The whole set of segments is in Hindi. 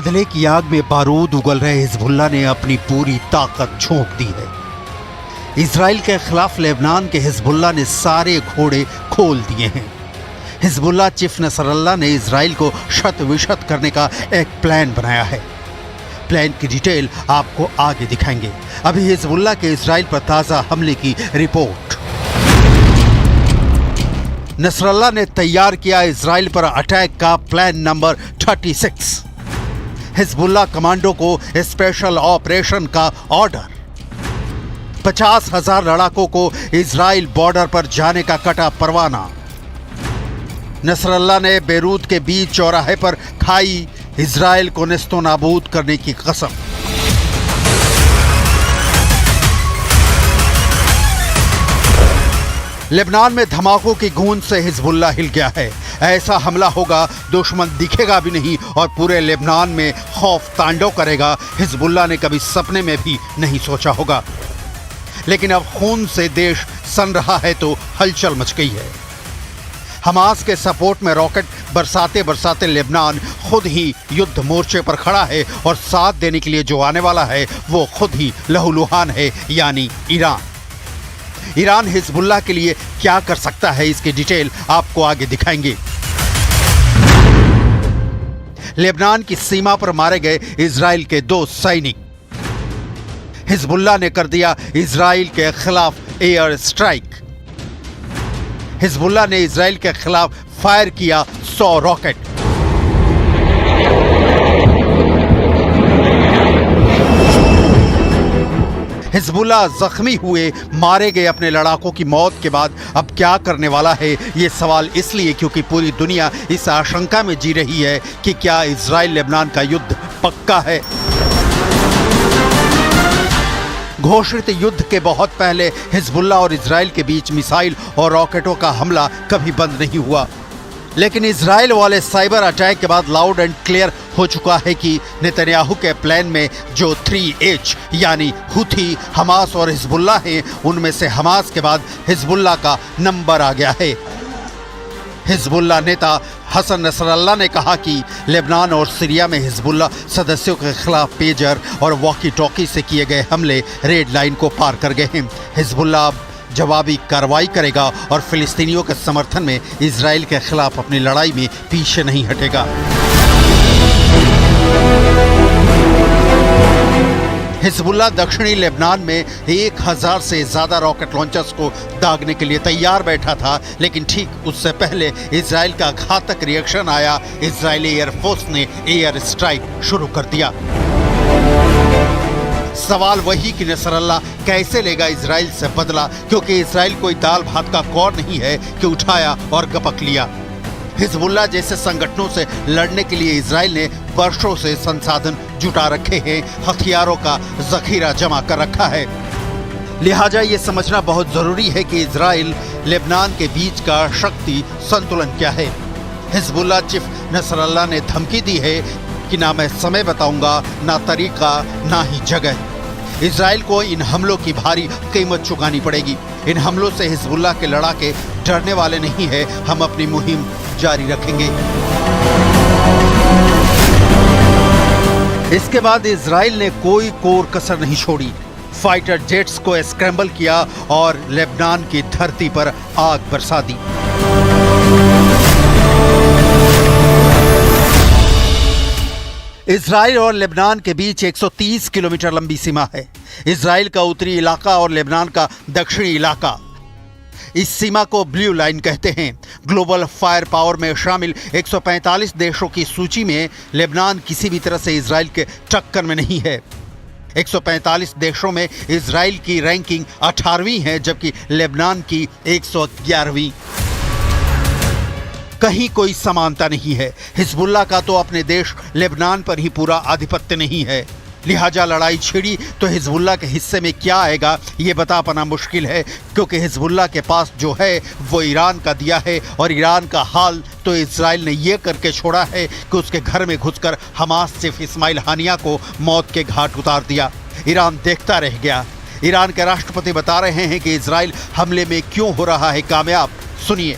बदले की आग में बारूद उगल रहे हिजबुल्लाह ने अपनी पूरी ताकत झोंक दी है। इजराइल के खिलाफ लेबनान के हिजबुल्लाह ने सारे घोड़े खोल दिए हैं। हिजबुल्लाह चीफ नसरल्लाह ने इजराइल को शत विशत करने का एक प्लान बनाया है। प्लान की डिटेल आपको आगे दिखाएंगे। अभी हिजबुल्लाह के इजराइल पर ताजा हमले की रिपोर्ट। नसरल्लाह ने तैयार किया इजराइल पर अटैक का प्लान नंबर 36। हिजबुल्लाह कमांडो को स्पेशल ऑपरेशन का ऑर्डर। 50,000 लड़ाकों को इजराइल बॉर्डर पर जाने का कटा परवाना। नसरल्लाह ने बेरूत के बीच चौराहे पर खाई इजराइल को नेस्तो नाबूद करने की कसम। लेबनान में धमाकों की गूंज से हिजबुल्लाह हिल गया है। ऐसा हमला होगा दुश्मन दिखेगा भी नहीं और पूरे लेबनान में खौफ तांडव करेगा। हिजबुल्लाह ने कभी सपने में भी नहीं सोचा होगा। लेकिन अब खून से देश सन रहा है तो हलचल मच गई है। हमास के सपोर्ट में रॉकेट बरसाते बरसाते लेबनान खुद ही युद्ध मोर्चे पर खड़ा है और साथ देने के लिए जो आने वाला है वो खुद ही लहूलुहान है, यानी ईरान। ईरान हिजबुल्लाह के लिए क्या कर सकता है, इसकी डिटेल आपको आगे दिखाएंगे। लेबनान की सीमा पर मारे गए इजराइल के 2 सैनिक। हिजबुल्लाह ने कर दिया इजराइल के खिलाफ एयर स्ट्राइक। हिजबुल्लाह ने इजराइल के खिलाफ फायर किया 100 रॉकेट। हिजबुल्लाह जख्मी हुए मारे गए अपने लड़ाकों की मौत के बाद अब क्या करने वाला है, ये सवाल इसलिए क्योंकि पूरी दुनिया इस आशंका में जी रही है कि क्या इजराइल लेबनान का युद्ध पक्का है। घोषित युद्ध के बहुत पहले हिजबुल्लाह और इजराइल के बीच मिसाइल और रॉकेटों का हमला कभी बंद नहीं हुआ। लेकिन इजराइल वाले साइबर अटैक के बाद लाउड एंड क्लियर हो चुका है कि नेतन्याहू के प्लान में जो 3H यानी हुथी, हमास और हिजबुल्लाह हैं, उनमें से हमास के बाद हिजबुल्लाह का नंबर आ गया है। हिजबुल्लाह नेता हसन नसरल्लाह ने कहा कि लेबनान और सीरिया में हिजबुल्लाह सदस्यों के खिलाफ पेजर और वॉकी टॉकी से किए गए हमले रेड लाइन को पार कर गए हैं। हिजबुल्लाह अब जवाबी कार्रवाई करेगा और फिलिस्तीनियों के समर्थन में इजराइल के खिलाफ अपनी लड़ाई में पीछे नहीं हटेगा। हिजबुल्लाह दक्षिणी लेबनान में 1000 से ज्यादा रॉकेट लॉन्चर्स को दागने के लिए तैयार बैठा था, लेकिन ठीक उससे पहले इजराइल का घातक रिएक्शन आया। इजरायली एयरफोर्स ने एयर स्ट्राइक शुरू कर दिया। सवाल वही कि नसरल्लाह कैसे लेगा इजराइल से बदला, क्योंकि इजराइल कोई दाल भात का कौर नहीं है कि उठाया और गपक लिया। हिजबुल्लाह जैसे संगठनों से लड़ने के लिए इजराइल ने वर्षों से संसाधन जुटा रखे हैं, हथियारों का जखीरा जमा कर रखा है। लिहाजा ये समझना बहुत जरूरी है कि इजराइल लेबनान के बीच का शक्ति संतुलन क्या है। हिजबुल्लाह चीफ नसरल्लाह ने धमकी दी है कि ना मैं समय बताऊंगा, ना तरीका, ना ही जगह। इजराइल को इन हमलों की भारी कीमत चुकानी पड़ेगी। इन हमलों से हिजबुल्लाह के लड़ाके डरने वाले नहीं है। हम अपनी मुहिम जारी रखेंगे। इसके बाद इजराइल ने कोई कोर कसर नहीं छोड़ी। फाइटर जेट्स को स्क्रैम्बल किया और लेबनान की धरती पर आग बरसा दी। इजराइल और लेबनान के बीच 130 किलोमीटर लंबी सीमा है। इजराइल का उत्तरी इलाका और लेबनान का दक्षिणी इलाका। इस सीमा को ब्लू लाइन कहते हैं। ग्लोबल फायर पावर में शामिल 145 देशों की सूची में लेबनान किसी भी तरह से इजराइल के टक्कर में नहीं है। 145 देशों में इजराइल की रैंकिंग 18वीं है, जबकि लेबनान की 111वीं। कहीं कोई समानता नहीं है। हिजबुल्लाह का तो अपने देश लेबनान पर ही पूरा आधिपत्य नहीं है। लिहाजा लड़ाई छिड़ी तो हिजबुल्लाह के हिस्से में क्या आएगा ये बता पाना मुश्किल है, क्योंकि हिजबुल्लाह के पास जो है वो ईरान का दिया है और ईरान का हाल तो इजराइल ने ये करके छोड़ा है कि उसके घर में घुसकर हमास चीफ इस्माइल हानिया को मौत के घाट उतार दिया। ईरान देखता रह गया। ईरान के राष्ट्रपति बता रहे हैं कि इजराइल हमले में क्यों हो रहा है कामयाब। सुनिए।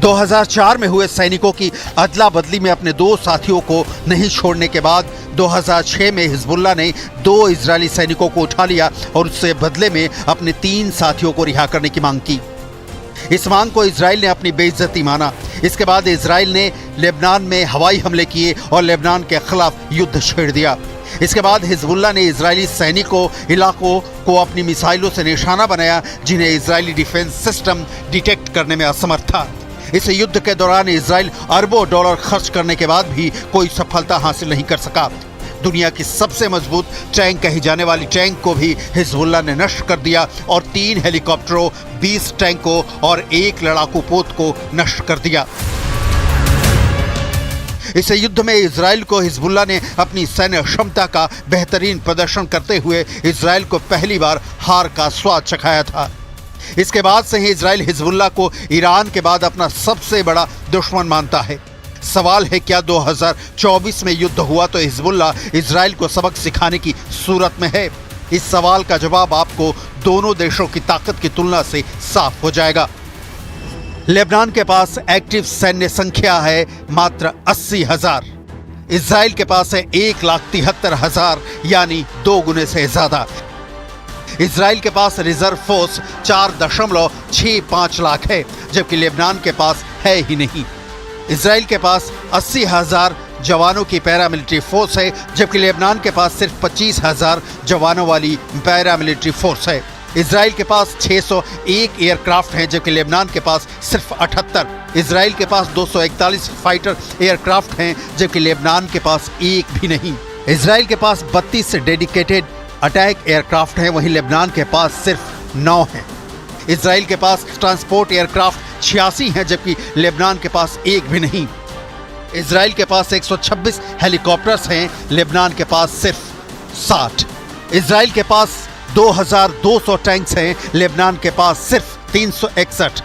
दो 2004 में हुए सैनिकों की अदला बदली में अपने 2 साथियों को नहीं छोड़ने के बाद 2006 में हिजबुल्लाह ने 2 इजरायली सैनिकों को उठा लिया और उससे बदले में अपने 3 साथियों को रिहा करने की मांग की। इस मांग को इजराइल ने अपनी बेइज्जती माना। इसके बाद इजराइल ने लेबनान में हवाई हमले किए और लेबनान के खिलाफ युद्ध छेड़ दिया। इसके बाद हिजबुल्लाह ने इजरायली सैनिकों इलाकों को अपनी मिसाइलों से निशाना बनाया जिन्हें इजरायली डिफेंस सिस्टम डिटेक्ट करने में असमर्थ था। इस युद्ध के दौरान इजराइल अरबों डॉलर खर्च करने के बाद भी कोई सफलता हासिल नहीं कर सका। दुनिया की सबसे मजबूत टैंक कही जाने वाली टैंक को भी हिजबुल्लाह ने नष्ट कर दिया और 3 हेलीकॉप्टरों, 20 टैंकों और 1 लड़ाकू पोत को नष्ट कर दिया। इस युद्ध में इजराइल को हिजबुल्लाह ने अपनी सैन्य क्षमता का बेहतरीन प्रदर्शन करते हुए इजराइल को पहली बार हार का स्वाद चखाया था। इसके बाद से ही इजराइल हिजबुल्लाह को ईरान के बाद अपना सबसे बड़ा दुश्मन मानता है। सवाल है क्या 2024 में युद्ध हुआ तो हिजबुल्लाह इजराइल को सबक सिखाने की सूरत में है? इस सवाल का जवाब आपको दोनों देशों की ताकत की तुलना से साफ हो जाएगा। लेबनान के पास एक्टिव सैन्य संख्या है मात्र 80,000। इजराइल के पास है 1,73,000 यानी 2 गुने से ज्यादा। इजराइल के पास रिजर्व फोर्स 4.65 लाख है जबकि लेबनान के पास है ही नहीं। इजराइल के पास 80,000 जवानों की पैरामिलिट्री फोर्स है जबकि लेबनान के पास सिर्फ 25,000 जवानों वाली पैरामिलिट्री फोर्स है। इजराइल के पास 601 एयरक्राफ्ट हैं जबकि लेबनान के पास सिर्फ 78। इजराइल के पास 241 फाइटर एयरक्राफ्ट हैं जबकि लेबनान के पास एक भी नहीं। इजराइल के पास 32 डेडिकेटेड अटैक एयरक्राफ्ट हैं, वहीं लेबनान के पास सिर्फ 9 हैं। इजराइल के पास ट्रांसपोर्ट एयरक्राफ्ट 86 हैं जबकि लेबनान के पास एक भी नहीं। इजराइल के पास 126 हेलीकॉप्टर्स हैं, लेबनान के पास सिर्फ 60। इजराइल के पास 2,200 टैंक्स हैं, लेबनान के पास सिर्फ 361।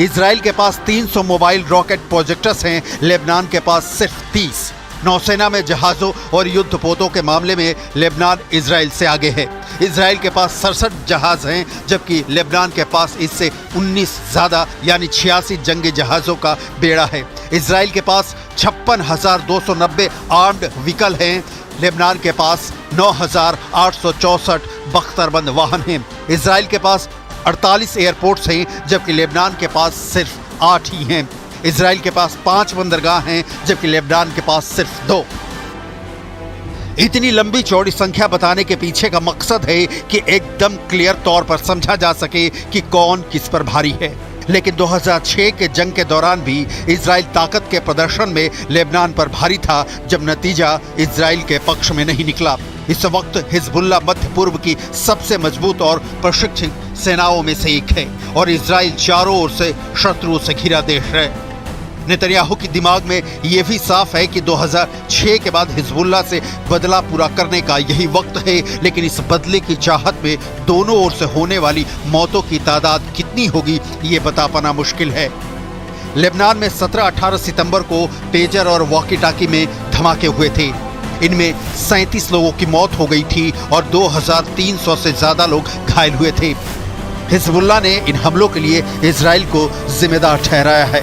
इजराइल के पास 300 मोबाइल रॉकेट प्रोजेक्टर्स हैं, लेबनान के पास सिर्फ 30। नौसेना में जहाज़ों और युद्धपोतों के मामले में लेबनान इजराइल से आगे है। इजराइल के पास 67 जहाज़ हैं जबकि लेबनान के पास इससे 19 ज़्यादा यानी 86 जंगी जहाज़ों का बेड़ा है। इजराइल के पास 56,290 आर्म्ड व्हीकल हैं, लेबनान के पास 9,864 बख्तरबंद वाहन हैं। इजराइल के पास 48 एयरपोर्ट्स हैं जबकि लेबनान के पास सिर्फ 8 ही हैं। इजराइल के पास 5 बंदरगाह हैं जबकि लेबनान के पास सिर्फ 2। इतनी लंबी चौड़ी संख्या बताने के पीछे का मकसद है कि एकदम क्लियर तौर पर समझा जा सके कि कौन किस पर भारी है। लेकिन 2006 के जंग के दौरान भी इजराइल ताकत के प्रदर्शन में लेबनान पर भारी था जब नतीजा इजराइल के पक्ष में नहीं निकला। इस वक्त हिजबुल्लाह मध्य पूर्व की सबसे मजबूत और प्रशिक्षित सेनाओं में से एक है और इजराइल चारों ओर से शत्रुओं से घिरा देश है। नेतन्याहू की दिमाग में यह भी साफ है कि 2006 के बाद हिजबुल्लाह से बदला पूरा करने का यही वक्त है, लेकिन इस बदले की चाहत में दोनों ओर से होने वाली मौतों की तादाद कितनी होगी ये बता पाना मुश्किल है। लेबनान में 17-18 सितंबर को पेजर और वॉकी टाकी में धमाके हुए थे। इनमें 37 लोगों की मौत हो गई थी और 2,300 से ज्यादा लोग घायल हुए थे। हिजबुल्लाह ने इन हमलों के लिए इजराइल को जिम्मेदार ठहराया है।